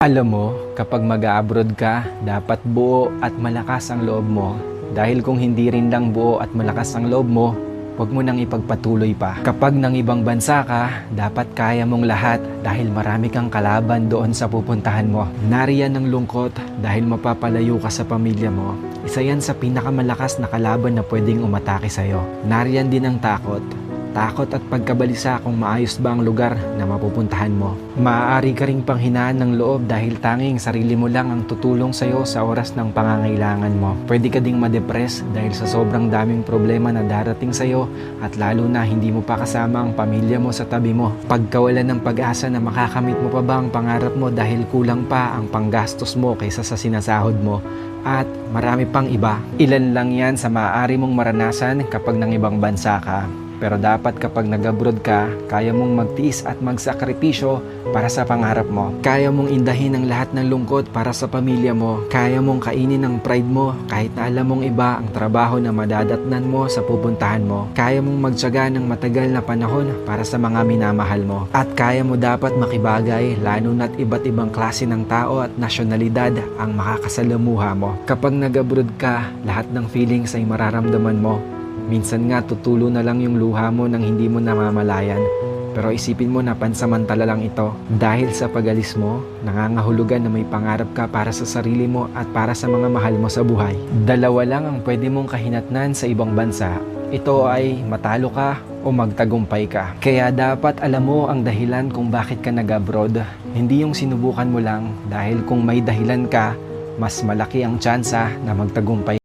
Alam mo, kapag mag-abroad ka, dapat buo at malakas ang loob mo. Dahil kung hindi rin lang buo at malakas ang loob mo, huwag mo nang ipagpatuloy pa. Kapag nang ibang bansa ka, dapat kaya mong lahat dahil marami kang kalaban doon sa pupuntahan mo. Nariyan ang lungkot dahil mapapalayo ka sa pamilya mo. Isa yan sa pinakamalakas na kalaban na pwedeng umatake sa'yo. Nariyan din ang takot. Takot at pagkabalisa kung maayos ba ang lugar na mapupuntahan mo. Maaari ka ring panghinaan ng loob dahil tanging sarili mo lang ang tutulong sa'yo sa oras ng pangangailangan mo. Pwede ka ding madepress dahil sa sobrang daming problema na darating sa'yo at lalo na hindi mo pa kasama ang pamilya mo sa tabi mo. Pagkawalan ng pag-asa na makakamit mo pa ba ang pangarap mo dahil kulang pa ang panggastos mo kaysa sa sinasahod mo. At marami pang iba. Ilan lang yan sa maaari mong maranasan kapag nang ibang bansa ka. Pero dapat kapag nag-abroad ka, kaya mong magtiis at magsakripisyo para sa pangarap mo. Kaya mong indahin ang lahat ng lungkot para sa pamilya mo. Kaya mong kainin ang pride mo kahit na alam mong iba ang trabaho na madadatnan mo sa pupuntahan mo. Kaya mong magtiyaga ng matagal na panahon para sa mga minamahal mo. At kaya mo dapat makibagay lalo na't iba't ibang klase ng tao at nasyonalidad ang makakasalamuha mo. Kapag nag-abroad ka, lahat ng feelings ay mararamdaman mo. Minsan nga tutulo na lang yung luha mo nang hindi mo namamalayan. Pero isipin mo na pansamantala lang ito. Dahil sa pag-alis mo, nangangahulugan na may pangarap ka para sa sarili mo at para sa mga mahal mo sa buhay. Dalawa lang ang pwede mong kahinatnan sa ibang bansa. Ito ay matalo ka o magtagumpay ka. Kaya dapat alam mo ang dahilan kung bakit ka nag-abroad. Hindi yung sinubukan mo lang dahil kung may dahilan ka, mas malaki ang tsansa na magtagumpay.